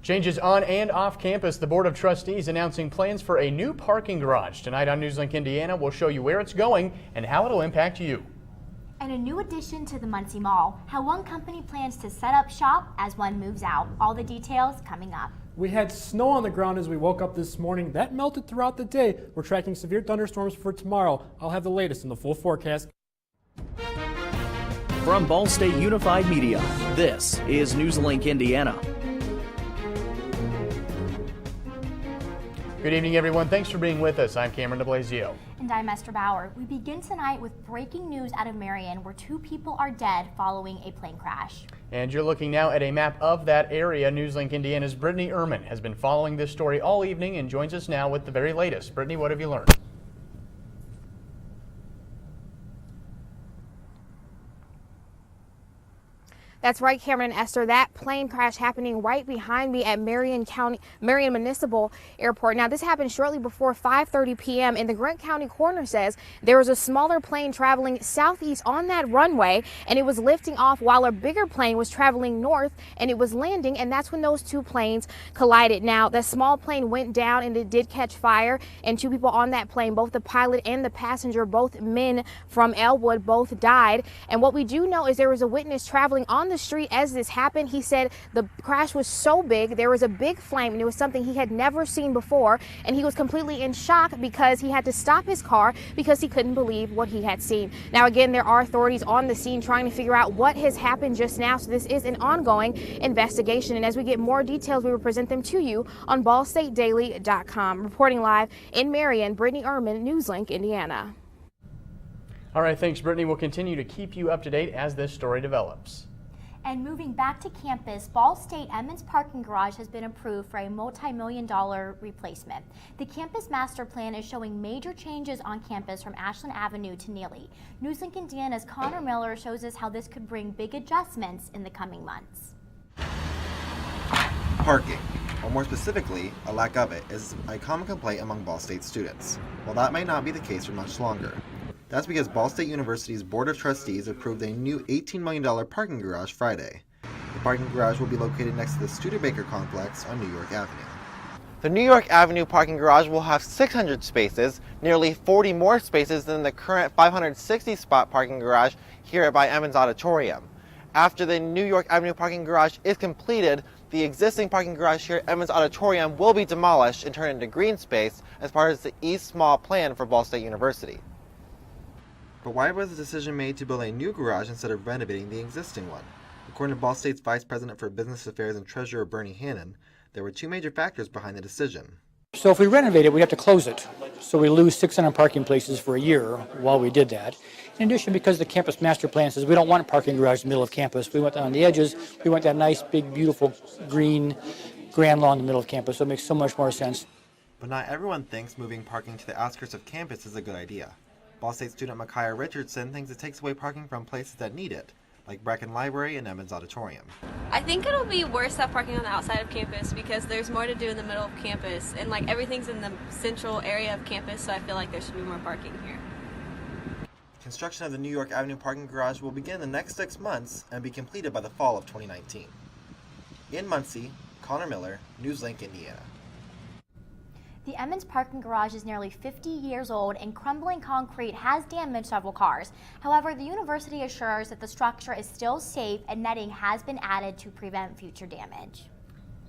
Changes on and off campus. The Board of Trustees announcing plans for a new parking garage. Tonight on NewsLink Indiana, we'll show you where it's going and how it'll impact you. And a new addition to the Muncie Mall. How one company plans to set up shop as one moves out. All the details coming up. We had snow on the ground as we woke up this morning. That melted throughout the day. We're tracking severe thunderstorms for tomorrow. I'll have the latest in the full forecast. From Ball State Unified Media, this is NewsLink Indiana. Good evening, everyone. Thanks for being with us. I'm Cameron DeBlasio. And I'm Esther Bauer. We begin tonight with breaking news out of Marion, where 2 people are dead following a plane crash. And you're looking now at a map of that area. NewsLink Indiana's Brittany Ehrman has been following this story all evening and joins us now with the very latest. Brittany, what have you learned? That's right, Cameron and Esther. That plane crash happening right behind me at Marion Municipal Airport. Now, this happened shortly before 5:30 p.m. and the Grant County coroner says there was a smaller plane traveling southeast on that runway, and it was lifting off while a bigger plane was traveling north, and it was landing, and that's when those 2 planes collided. Now, the small plane went down and it did catch fire, and 2 people on that plane, both the pilot and the passenger, both men from Elwood, both died. And what we do know is there was a witness traveling on the street as this happened. He said the crash was so big, there was a big flame, and it was something he had never seen before, and he was completely in shock because he had to stop his car because he couldn't believe what he had seen. Now, again, there are authorities on the scene trying to figure out what has happened just now, so this is an ongoing investigation, and as we get more details, we will present them to you on ballstatedaily.com. Reporting live in Marion, Brittany Ehrman, NewsLink, Indiana. All right, thanks, Brittany. We'll continue to keep you up to date as this story develops. And moving back to campus, Ball State Emmons parking garage has been approved for a multi-million-dollar replacement. The campus master plan is showing major changes on campus from Ashland Avenue to Neely. NewsLink Indiana's Connor Miller shows us how this could bring big adjustments in the coming months. Parking, or more specifically, a lack of it, is a common complaint among Ball State students. While that may not be the case for much longer. That's because Ball State University's Board of Trustees approved a new $18 million parking garage Friday. The parking garage will be located next to the Studebaker complex on New York Avenue. The New York Avenue parking garage will have 600 spaces, nearly 40 more spaces than the current 560-spot parking garage here by Emmons Auditorium. After the New York Avenue parking garage is completed, the existing parking garage here at Emmons Auditorium will be demolished and turned into green space as part of the East Small plan for Ball State University. But why was the decision made to build a new garage instead of renovating the existing one? According to Ball State's Vice President for Business Affairs and Treasurer Bernie Hannon, there were 2 major factors behind the decision. So if we renovate it, we have to close it. So we lose 600 parking places for a year while we did that. In addition, because the campus master plan says we don't want a parking garage in the middle of campus. We want that on the edges. We want that nice, big, beautiful, green grand lawn in the middle of campus. So it makes so much more sense. But not everyone thinks moving parking to the outskirts of campus is a good idea. Ball State student Micaiah Richardson thinks it takes away parking from places that need it, like Brecken Library and Emmons Auditorium. I think it'll be worse that parking on the outside of campus because there's more to do in the middle of campus, and like everything's in the central area of campus, so I feel like there should be more parking here. Construction of the New York Avenue parking garage will begin in the next 6 months and be completed by the fall of 2019. In Muncie, Connor Miller, NewsLink, Indiana. The Emmons parking garage is nearly 50 years old, and crumbling concrete has damaged several cars. However, the university assures that the structure is still safe and netting has been added to prevent future damage.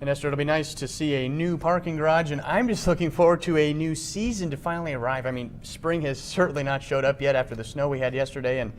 And Esther, it'll be nice to see a new parking garage, and I'm just looking forward to a new season to finally arrive. I mean, spring has certainly not showed up yet after the snow we had yesterday, and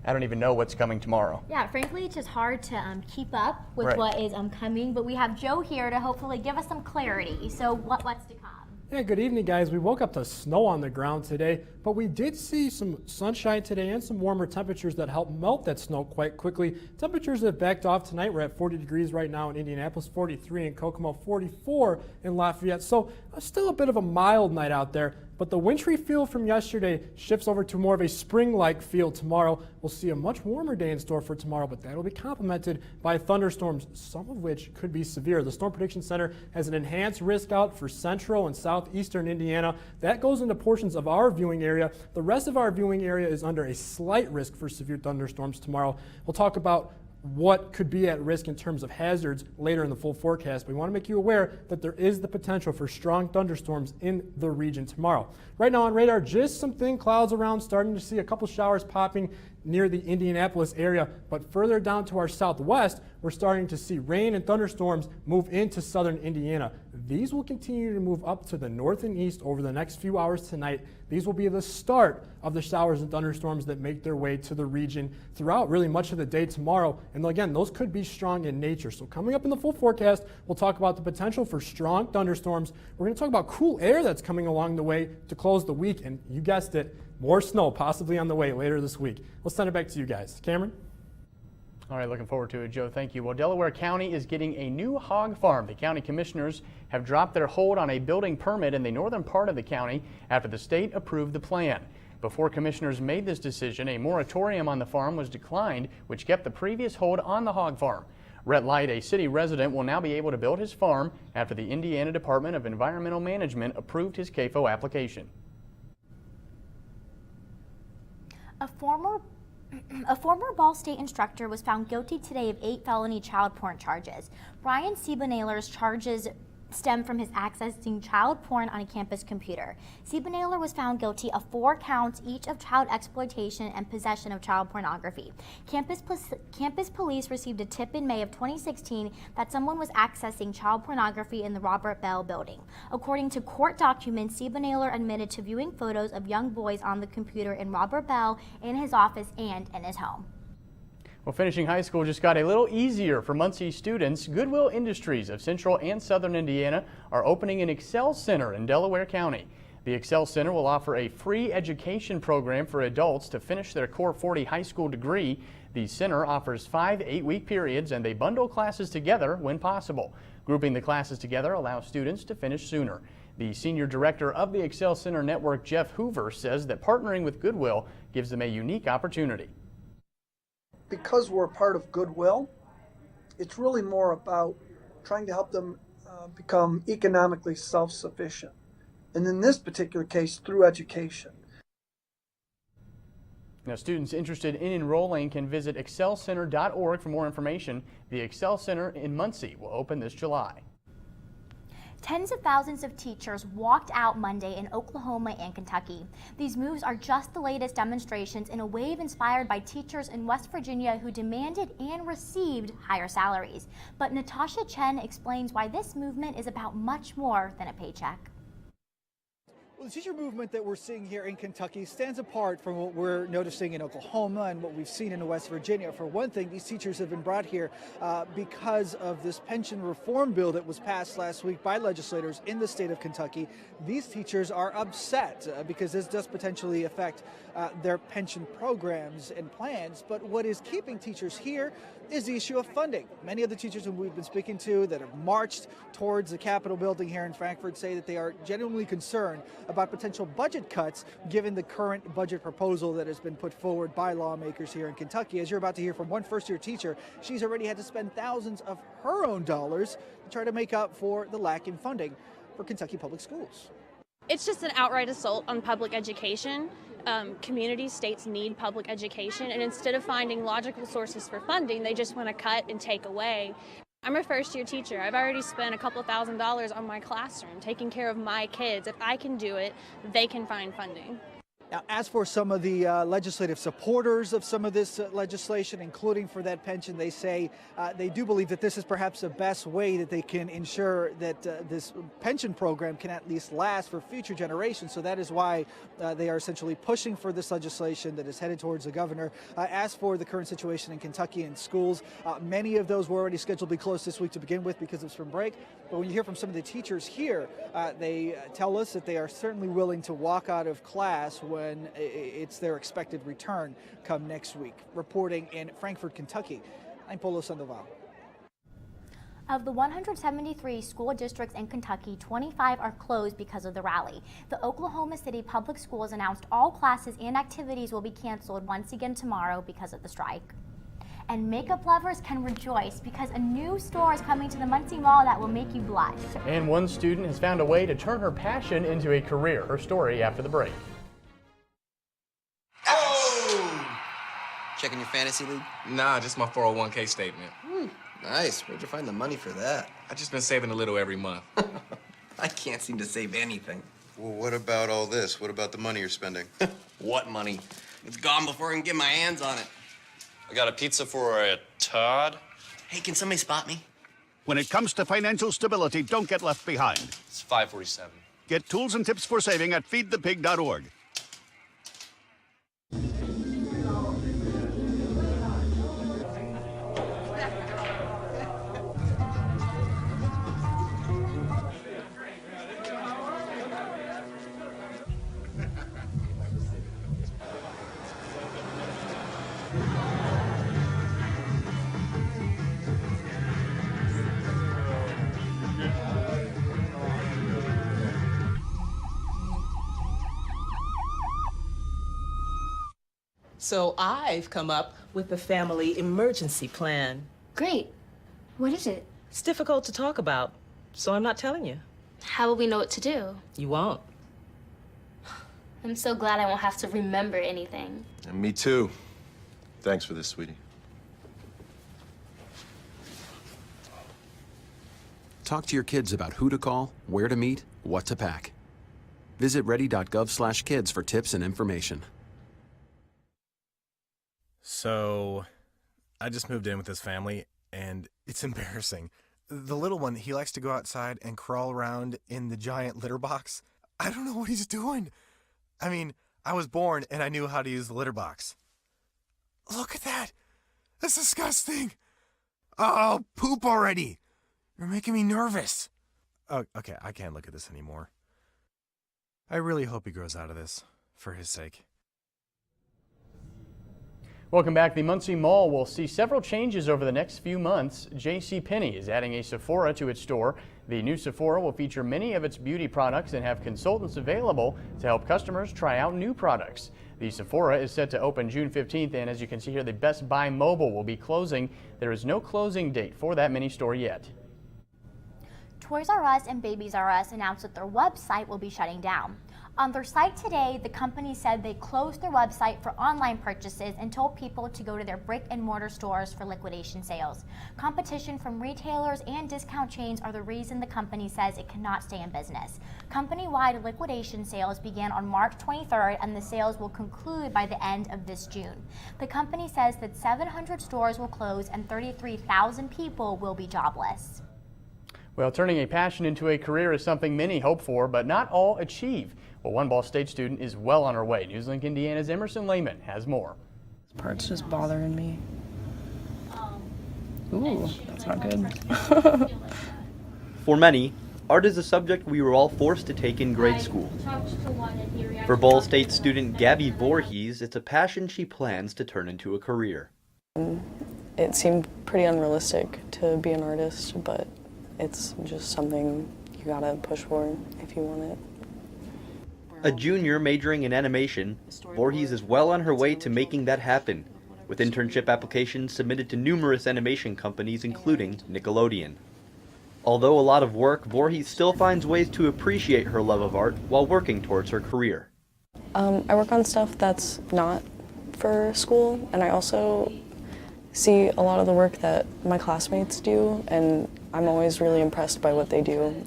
I don't even know what's coming tomorrow. Yeah, frankly, it's just hard to keep up with what is coming, but we have Joe here to hopefully give us some clarity. So what's to come? Yeah, good evening, guys. We woke up to snow on the ground today, but we did see some sunshine today and some warmer temperatures that helped melt that snow quite quickly. Temperatures have backed off tonight. We're at 40 degrees right now in Indianapolis, 43 in Kokomo, 44 in Lafayette. So still a bit of a mild night out there, but the wintry feel from yesterday shifts over to more of a spring-like feel tomorrow. We'll see a much warmer day in store for tomorrow, but that'll be complemented by thunderstorms, some of which could be severe. The Storm Prediction Center has an enhanced risk out for central and southeastern Indiana. That goes into portions of our viewing area. The rest of our viewing area is under a slight risk for severe thunderstorms tomorrow. We'll talk about what could be at risk in terms of hazards later in the full forecast. We want to make you aware that there is the potential for strong thunderstorms in the region tomorrow. Right now on radar, just some thin clouds around, starting to see a couple showers popping near the Indianapolis area, but further down to our southwest, we're starting to see rain and thunderstorms move into southern Indiana. These will continue to move up to the north and east over the next few hours tonight. These will be the start of the showers and thunderstorms that make their way to the region throughout really much of the day tomorrow. And again, those could be strong in nature. So coming up in the full forecast, we'll talk about the potential for strong thunderstorms. We're going to talk about cool air that's coming along the way to close the week. And you guessed it, more snow possibly on the way later this week. Let's send it back to you guys. Cameron? All right, looking forward to it, Joe. Thank you. Well, Delaware County is getting a new hog farm. The county commissioners have dropped their hold on a building permit in the northern part of the county after the state approved the plan. Before commissioners made this decision, a moratorium on the farm was declined, which kept the previous hold on the hog farm. Rhett Light, a city resident, will now be able to build his farm after the Indiana Department of Environmental Management approved his CAFO application. A former Ball State instructor was found guilty today of 8 felony child porn charges. Brian Siebenahler's charges stem from his accessing child porn on a campus computer. Siebenahler was found guilty of 4 counts each of child exploitation and possession of child pornography. Campus police received a tip in May of 2016 that someone was accessing child pornography in the Robert Bell building. According to court documents, Siebenahler admitted to viewing photos of young boys on the computer in Robert Bell, in his office, and in his home. Well, finishing high school just got a little easier for Muncie students. Goodwill Industries of Central and Southern Indiana are opening an Excel Center in Delaware County. The Excel Center will offer a free education program for adults to finish their Core 40 high school degree. The center offers 5 8-week periods, and they bundle classes together when possible. Grouping the classes together allows students to finish sooner. The senior director of the Excel Center Network, Jeff Hoover, says that partnering with Goodwill gives them a unique opportunity. Because we're a part of Goodwill, it's really more about trying to help them become economically self-sufficient. And in this particular case, through education. Now, students interested in enrolling can visit excelcenter.org for more information. The Excel Center in Muncie will open this July. Tens of thousands of teachers walked out Monday in Oklahoma and Kentucky. These moves are just the latest demonstrations in a wave inspired by teachers in West Virginia who demanded and received higher salaries. But Natasha Chen explains why this movement is about much more than a paycheck. Well, the teacher movement that we're seeing here in Kentucky stands apart from what we're noticing in Oklahoma and what we've seen in West Virginia. For one thing, these teachers have been brought here because of this pension reform bill that was passed last week by legislators in the state of Kentucky. These teachers are upset because this does potentially affect their pension programs and plans. But what is keeping teachers here is the issue of funding. Many of the teachers who we've been speaking to that have marched towards the Capitol building here in Frankfort say that they are genuinely concerned about potential budget cuts given the current budget proposal that has been put forward by lawmakers here in Kentucky. As you're about to hear from one first-year teacher, she's already had to spend thousands of her own dollars to try to make up for the lack in funding for Kentucky public schools. It's just an outright assault on public education. Communities, states need public education, and instead of finding logical sources for funding, they just want to cut and take away. I'm a first-year teacher. I've already spent a couple $1,000s on my classroom, taking care of my kids. If I can do it, they can find funding. Now, as for some of the legislative supporters of some of this legislation, including for that pension, they say they do believe that this is perhaps the best way that they can ensure that this pension program can at least last for future generations. So that is why they are essentially pushing for this legislation that is headed towards the governor. As for the current situation in Kentucky and schools, many of those were already scheduled to be closed this week to begin with because of spring break. But when you hear from some of the teachers here, they tell us that they are certainly willing to walk out of class when it's their expected return come next week. Reporting in Frankfort, Kentucky, I'm Polo Sandoval. Of the 173 school districts in Kentucky, 25 are closed because of the rally. The Oklahoma City Public Schools announced all classes and activities will be canceled once again tomorrow because of the strike. And makeup lovers can rejoice because a new store is coming to the Muncie Mall that will make you blush. And one student has found a way to turn her passion into a career. Her story after the break. Checking your fantasy league? Nah, just my 401k statement. Nice. Where'd you find the money for that? I just been saving a little every month. I can't seem to save anything. Well, what about all this? What about the money you're spending? What money? It's gone before I can get my hands on it. I got a pizza for a Todd. Hey, can somebody spot me? When it comes to financial stability, don't get left behind. It's 547. Get tools and tips for saving at feedthepig.org. So I've come up with a family emergency plan. Great. What is it? It's difficult to talk about, so I'm not telling you. How will we know what to do? You won't. I'm so glad I won't have to remember anything. And me too. Thanks for this, sweetie. Talk to your kids about who to call, where to meet, what to pack. Visit ready.gov/kids for tips and information. So, I just moved in with this family, and it's embarrassing. The little one, he likes to go outside and crawl around in the giant litter box. I don't know what he's doing. I mean, I was born and I knew how to use the litter box. Look at that. That's disgusting. Oh, poop already. You're making me nervous. Oh, okay, I can't look at this anymore. I really hope he grows out of this, for his sake. Welcome back. The Muncie Mall will see several changes over the next few months. JCPenney is adding a Sephora to its store. The new Sephora will feature many of its beauty products and have consultants available to help customers try out new products. The Sephora is set to open June 15th, and as you can see here, the Best Buy Mobile will be closing. There is no closing date for that mini store yet. Toys R Us and Babies R Us announced that their website will be shutting down. On their site today, the company said they closed their website for online purchases and told people to go to their brick and mortar stores for liquidation sales. Competition from retailers and discount chains are the reason the company says it cannot stay in business. Company-wide liquidation sales began on March 23rd, and the sales will conclude by the end of this June. The company says that 700 stores will close and 33,000 people will be jobless. Well, turning a passion into a career is something many hope for, but not all achieve. Well, one Ball State student is well on her way. NewsLink Indiana's Emerson Lehman has more. This part's just bothering me. Ooh, that's not good. For many, art is a subject we were all forced to take in grade school. For Ball State student Gabby Voorhees, it's a passion she plans to turn into a career. It seemed pretty unrealistic to be an artist, but it's just something you gotta push for if you want it. A junior majoring in animation, Voorhees is well on her way to making that happen, with internship applications submitted to numerous animation companies including Nickelodeon. Although a lot of work, Voorhees still finds ways to appreciate her love of art while working towards her career. I work on stuff that's not for school, and I also see a lot of the work that my classmates do, and I'm always really impressed by what they do.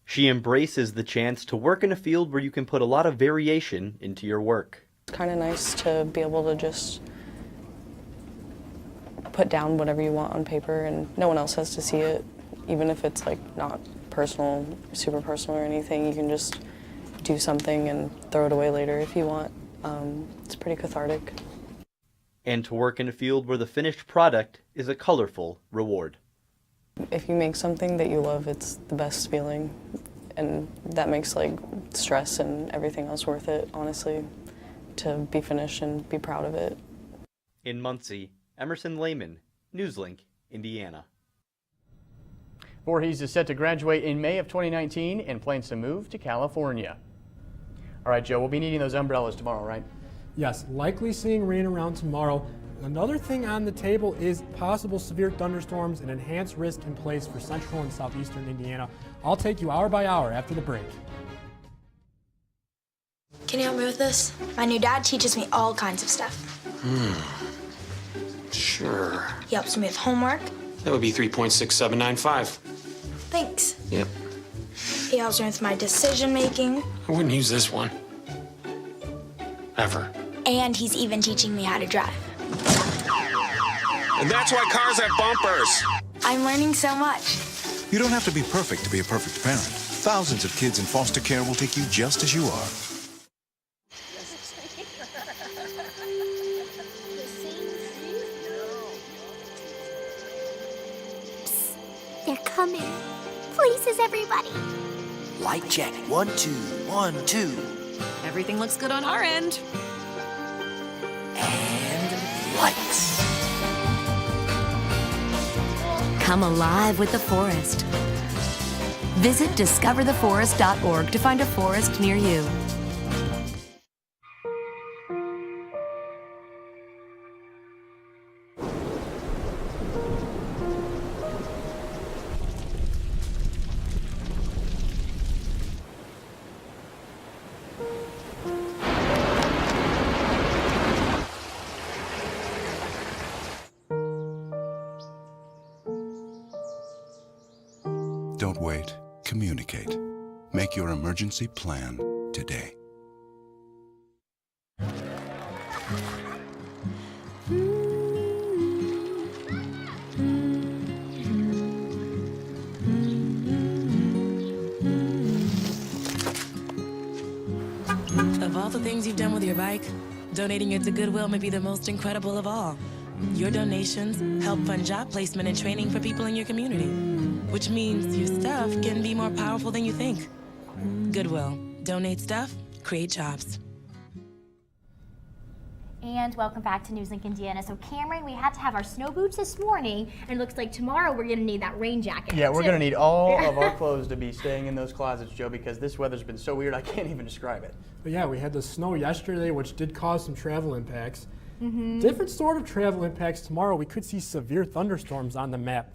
She embraces the chance to work in a field where you can put a lot of variation into your work. It's kind of nice to be able to just put down whatever you want on paper and no one else has to see it, even if it's like not personal, super personal or anything. You can just do something and throw it away later if you want. It's pretty cathartic. And to work in a field where the finished product is a colorful reward. If you make something that you love, it's the best feeling, and that makes like stress and everything else worth it, honestly, to be finished and be proud of it. In Muncie, Emerson Lehman, NewsLink, Indiana. Voorhees is set to graduate in May of 2019 and plans to move to California. All right, Joe, we'll be needing those umbrellas tomorrow, right? Yes, likely seeing rain around tomorrow. Another thing on the table is possible severe thunderstorms and enhanced risk in place for central and southeastern Indiana. I'll take you hour by hour after the break. Can you help me with this? My new dad teaches me all kinds of stuff. Sure. He helps me with homework. That would be 3.6795. Thanks. Yep. He helps me with my decision making. I wouldn't use this one. Ever. And he's even teaching me how to drive. And that's why cars have bumpers. I'm learning so much. You don't have to be perfect to be a perfect parent. Thousands of kids in foster care will take you just as you are. They're coming. Places, everybody. Light check. 1, 2, 1, 2. Everything looks good on our end. And lights. Come alive with the forest. Visit discovertheforest.org to find a forest near you. Don't wait. Communicate. Make your emergency plan today. Of all the things you've done with your bike, donating it to Goodwill may be the most incredible of all. Your donations help fund job placement and training for people in your community, which means your stuff can be more powerful than you think. Goodwill. Donate stuff, create jobs. And welcome back to NewsLink Indiana. So Cameron, we had to have our snow boots this morning, and it looks like tomorrow we're gonna need that rain jacket. Yeah, we're gonna need all of our clothes to be staying in those closets, Joe, because this weather's been so weird I can't even describe it. But yeah, we had the snow yesterday, which did cause some travel impacts. Different sort of travel impacts tomorrow. We could see severe thunderstorms on the map.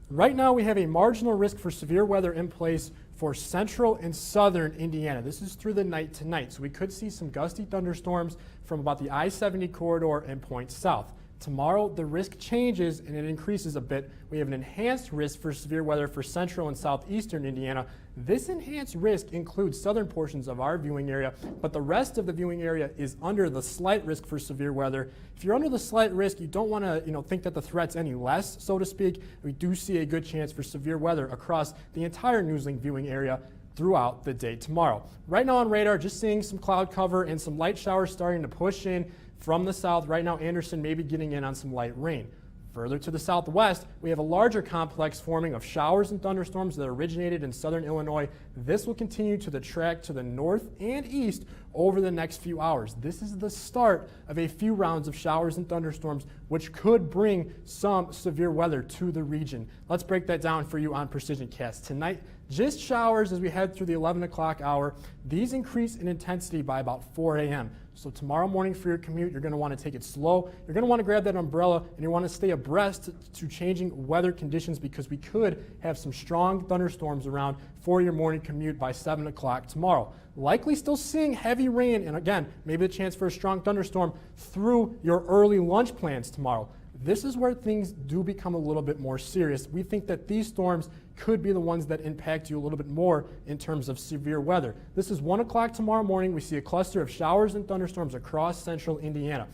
Right now, we have a marginal risk for severe weather in place for central and southern Indiana. This is through the night tonight, so we could see some gusty thunderstorms from about the I-70 corridor and points south. Tomorrow, the risk changes and it increases a bit. We have an enhanced risk for severe weather for central and southeastern Indiana. This enhanced risk includes southern portions of our viewing area, but the rest of the viewing area is under the slight risk for severe weather. If you're under the slight risk, you don't want to think that the threat's any less, so to speak. We do see a good chance for severe weather across the entire NewsLink viewing area throughout the day tomorrow. Right now on radar, just seeing some cloud cover and some light showers starting to push in from the south. Right now, Anderson may be getting in on some light rain. Further to the southwest, we have a larger complex forming of showers and thunderstorms that originated in southern Illinois. This will continue to the track to the north and east over the next few hours. This is the start of a few rounds of showers and thunderstorms, which could bring some severe weather to the region. Let's break that down for you on Precision Cast. Tonight, just showers as we head through the 11 o'clock hour. These increase in intensity by about 4 a.m. So tomorrow morning for your commute, you're going to want to take it slow. You're going to want to grab that umbrella, and you want to stay abreast to changing weather conditions because we could have some strong thunderstorms around for your morning commute by 7 o'clock tomorrow. Likely still seeing heavy rain, and again, maybe a chance for a strong thunderstorm through your early lunch plans tomorrow. This is where things do become a little bit more serious. We think that these storms could be the ones that impact you a little bit more in terms of severe weather. This is 1 o'clock tomorrow morning. We see a cluster of showers and thunderstorms across central Indiana.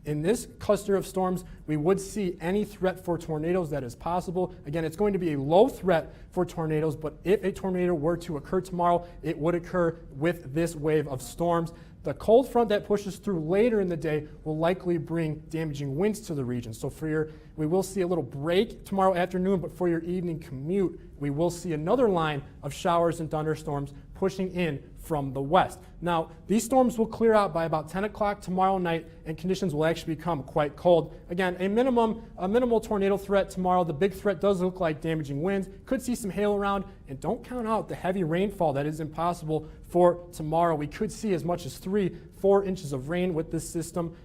In this cluster of storms, we would see any threat for tornadoes that is possible. Again, it's going to be a low threat for tornadoes, but if a tornado were to occur tomorrow, it would occur with this wave of storms. The cold front that pushes through later in the day will likely bring damaging winds to the region. So we will see a little break tomorrow afternoon, but for your evening commute, we will see another line of showers and thunderstorms pushing in from the west. Now, these storms will clear out by about 10 o'clock tomorrow night, and conditions will actually become quite cold. Again, a minimal tornado threat tomorrow. The big threat does look like damaging winds. Could see some hail around, and don't count out the heavy rainfall that is impossible for tomorrow. We could see as much as 3-4 inches of rain with this system.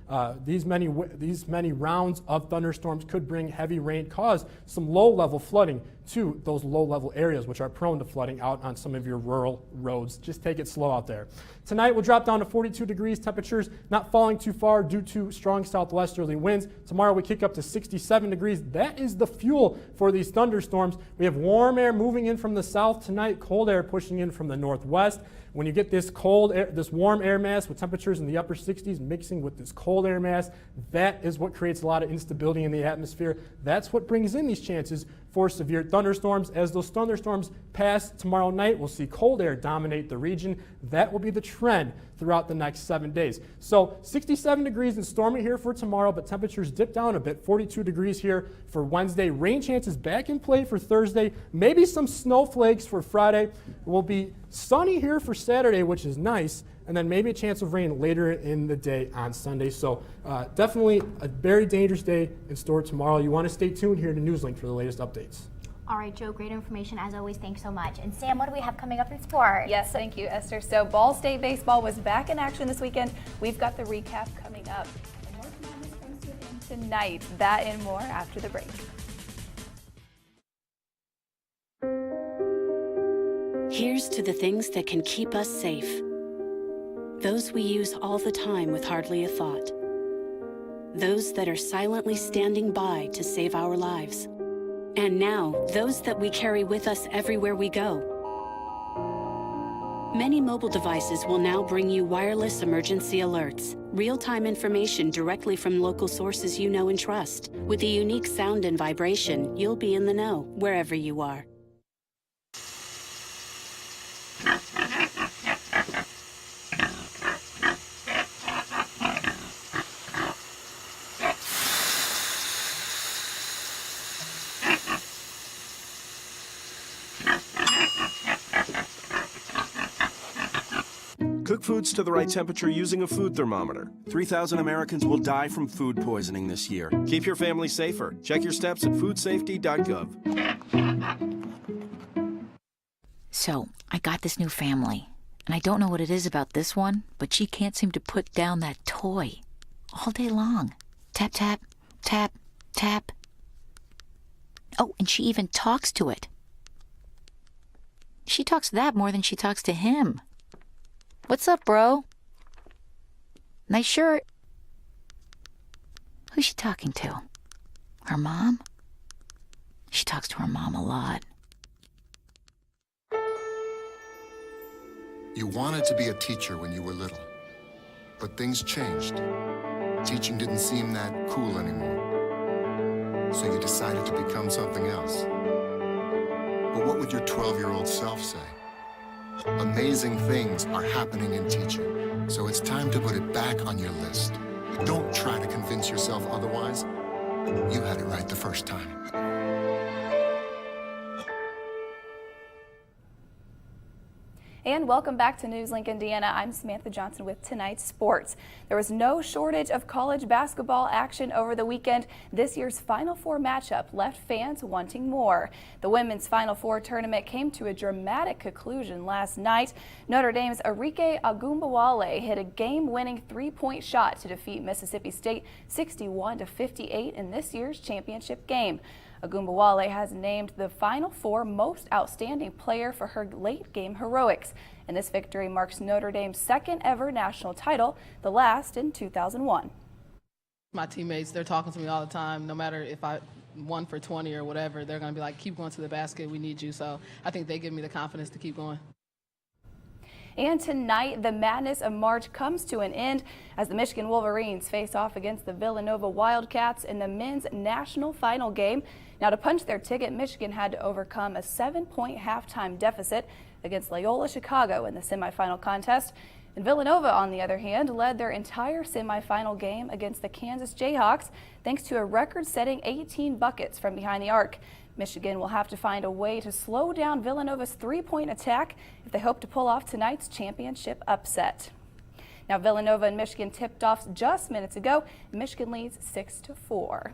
These many rounds of thunderstorms could bring heavy rain, cause some low-level flooding to those low-level areas which are prone to flooding out on some of your rural roads. Just take it slow out there. Tonight we'll drop down to 42 degrees. Temperatures not falling too far due to strong southwesterly winds. Tomorrow we kick up to 67 degrees. That is the fuel for these thunderstorms. We have warm air moving in from the south tonight, cold air pushing in from the northwest. When you get this cold air, this warm air mass with temperatures in the upper 60s mixing with this cold air mass, that is what creates a lot of instability in the atmosphere. That's what brings in these chances for severe thunderstorms. As those thunderstorms pass tomorrow night, we'll see cold air dominate the region. That will be the trend throughout the next 7 days. So 67 degrees and stormy here for tomorrow, but temperatures dip down a bit, 42 degrees here for Wednesday. Rain chances back in play for Thursday, maybe some snowflakes for Friday. It will be sunny here for Saturday, which is nice, and then maybe a chance of rain later in the day on Sunday. So definitely a very dangerous day in store tomorrow. You want to stay tuned here to NewsLink for the latest updates. All right, Joe, great information as always. Thanks so much. And Sam, what do we have coming up in sports? Yes, thank you, Esther. So Ball State baseball was back in action this weekend. We've got the recap coming up. And more Madness comes to an end tonight. That and more after the break. Here's to the things that can keep us safe. Those we use all the time with hardly a thought. Those that are silently standing by to save our lives. And now, those that we carry with us everywhere we go. Many mobile devices will now bring you wireless emergency alerts, real-time information directly from local sources you know and trust. With the unique sound and vibration, you'll be in the know wherever you are. Cook foods to the right temperature using a food thermometer. 3,000 Americans will die from food poisoning this year. Keep your family safer. Check your steps at foodsafety.gov. So, I got this new family, and I don't know what it is about this one, but she can't seem to put down that toy all day long. Tap, tap, tap, tap. Oh, and she even talks to it. She talks to that more than she talks to him. What's up, bro? Nice shirt. Who's she talking to? Her mom? She talks to her mom a lot. You wanted to be a teacher when you were little, but things changed. Teaching didn't seem that cool anymore. So you decided to become something else. But what would your 12-year-old self say? Amazing things are happening in teaching, so it's time to put it back on your list. Don't try to convince yourself otherwise. You had it right the first time. And welcome back to NewsLink Indiana. I'm Samantha Johnson with tonight's sports. There was no shortage of college basketball action over the weekend. This year's Final Four matchup left fans wanting more. The women's Final Four tournament came to a dramatic conclusion last night. Notre Dame's Arike Agumbawale hit a game-winning three-point shot to defeat Mississippi State 61-58 in this year's championship game. Agumbawale has named the Final Four most outstanding player for her late-game heroics, and this victory marks Notre Dame's second ever national title, the last in 2001. My teammates, they're talking to me all the time. No matter if I won for 20 or whatever, they're going to be like, keep going to the basket, we need you. So I think they give me the confidence to keep going. And tonight, the madness of March comes to an end as the Michigan Wolverines face off against the Villanova Wildcats in the men's national final game. Now, to punch their ticket, Michigan had to overcome a 7-point halftime deficit against Loyola Chicago in the semifinal contest. And Villanova, on the other hand, led their entire semifinal game against the Kansas Jayhawks thanks to a record-setting 18 buckets from behind the arc. Michigan will have to find a way to slow down Villanova's three-point attack if they hope to pull off tonight's championship upset. Now, Villanova and Michigan tipped off just minutes ago. Michigan leads 6-4.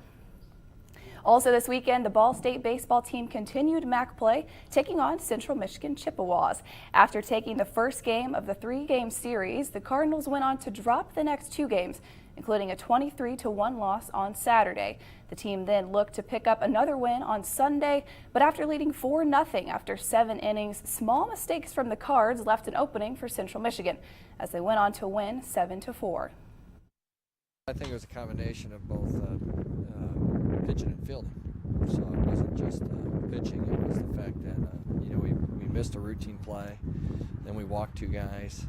Also this weekend, the Ball State baseball team continued MAC play, taking on Central Michigan Chippewas. After taking the first game of the three-game series, the Cardinals went on to drop the next two games including a 23-1 loss on Saturday. The team then looked to pick up another win on Sunday, but after leading 4-0 after 7 innings, small mistakes from the Cards left an opening for Central Michigan as they went on to win 7-4. I think it was a combination of both pitching and fielding. So it wasn't just pitching, it was the fact that we missed a routine play, then we walked 2 guys,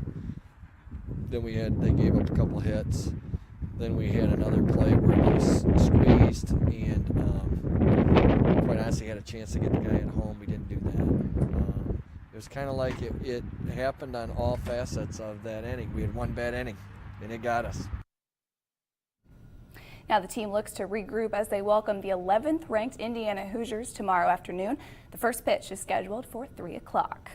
then they gave up a couple hits, then we had another play where they squeezed and quite honestly had a chance to get the guy at home. We didn't do that. It was kind of like it happened on all facets of that inning. We had one bad inning and it got us. Now the team looks to regroup as they welcome the 11th ranked Indiana Hoosiers tomorrow afternoon. The first pitch is scheduled for 3 o'clock.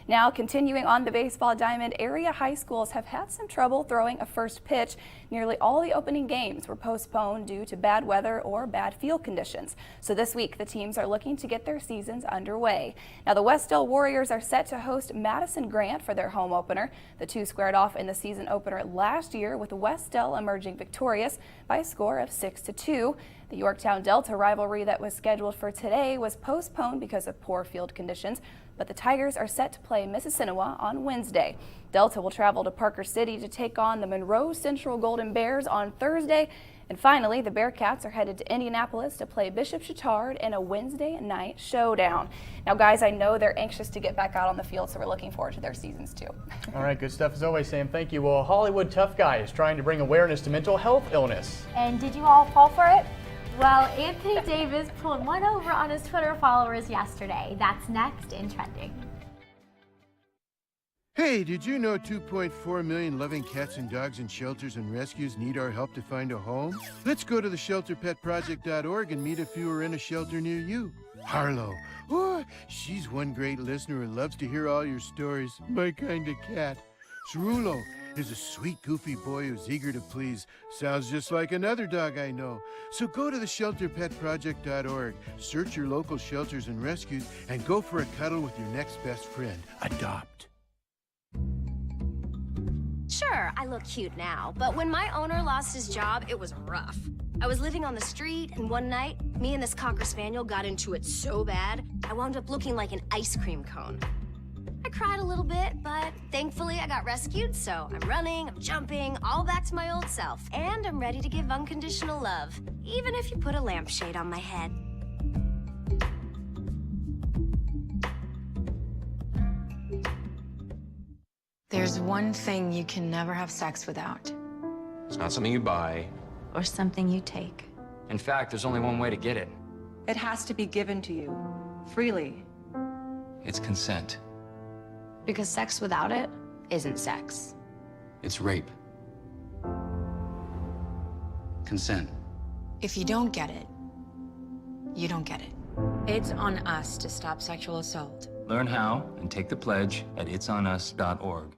Now, continuing on the baseball diamond, area high schools have had some trouble throwing a first pitch. Nearly all the opening games were postponed due to bad weather or bad field conditions. So this week, the teams are looking to get their seasons underway. Now, the Westdale Warriors are set to host Madison Grant for their home opener. The two squared off in the season opener last year, with Westdale emerging victorious by a score of 6-2. The Yorktown Delta rivalry that was scheduled for today was postponed because of poor field conditions, but the Tigers are set to play Mississinewa on Wednesday. Delta will travel to Parker City to take on the Monroe Central Golden Bears on Thursday. And finally, the Bearcats are headed to Indianapolis to play Bishop Chatard in a Wednesday night showdown. Now, guys, I know they're anxious to get back out on the field, so we're looking forward to their seasons too. All right, good stuff as always, Sam. Thank you. Well, a Hollywood tough guy is trying to bring awareness to mental health illness. And did you all fall for it? Well, Anthony Davis pulled one over on his Twitter followers yesterday. That's next in Trending. Hey, did you know 2.4 million loving cats and dogs in shelters and rescues need our help to find a home? Let's go to theshelterpetproject.org and meet if you are in a shelter near you. Harlow, oh, she's one great listener and loves to hear all your stories. My kind of cat. Cerulo is a sweet, goofy boy who's eager to please. Sounds just like another dog I know. So go to theshelterpetproject.org, search your local shelters and rescues, and go for a cuddle with your next best friend. Adopt. Sure, I look cute now, but when my owner lost his job, it was rough. I was living on the street, and one night, me and this Cocker Spaniel got into it so bad, I wound up looking like an ice cream cone. I cried a little bit, but thankfully I got rescued, so I'm running, I'm jumping, all back to my old self. And I'm ready to give unconditional love, even if you put a lampshade on my head. There's one thing you can never have sex without. It's not something you buy. Or something you take. In fact, there's only one way to get it. It has to be given to you, freely. It's consent. Because sex without it isn't sex. It's rape. Consent. If you don't get it, you don't get it. It's on us to stop sexual assault. Learn how and take the pledge at itsonus.org.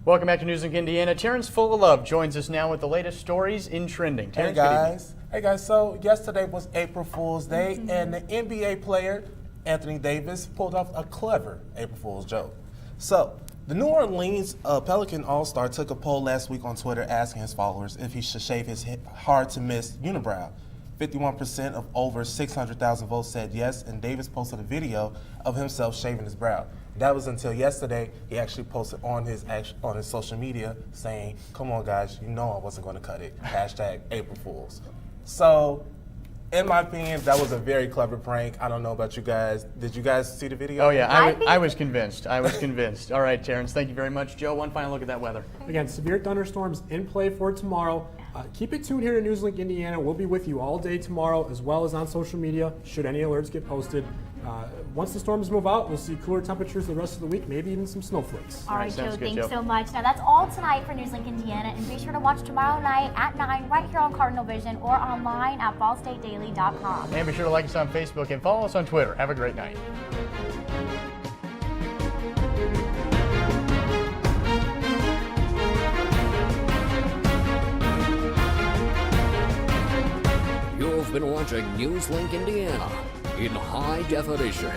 Welcome back to NewsLink Indiana. Terrence Full of Love joins us now with the latest stories in trending. Terrence, Hey guys, so yesterday was April Fool's Day, and the NBA player, Anthony Davis, pulled off a clever April Fool's joke. So, the New Orleans Pelican All-Star took a poll last week on Twitter asking his followers if he should shave his hard-to-miss unibrow. 51% of over 600,000 votes said yes, and Davis posted a video of himself shaving his brow. That was until yesterday. He actually posted on his social media saying, "Come on, guys, you know I wasn't going to cut it." Hashtag April Fools. So, in my opinion, that was a very clever prank. I don't know about you guys. Did you guys see the video? Oh yeah, I was convinced. I was convinced. All right, Terrence, thank you very much. Joe, one final look at that weather. Again, severe thunderstorms in play for tomorrow. Keep it tuned here to NewsLink Indiana. We'll be with you all day tomorrow, as well as on social media, should any alerts get posted. Once the storms move out, we'll see cooler temperatures the rest of the week, maybe even some snowflakes. All right, Joe, thanks so much. Now, that's all tonight for NewsLink Indiana, and be sure to watch tomorrow night at 9 right here on Cardinal Vision or online at ballstatedaily.com. And be sure to like us on Facebook and follow us on Twitter. Have a great night. You've been watching NewsLink Indiana in high definition.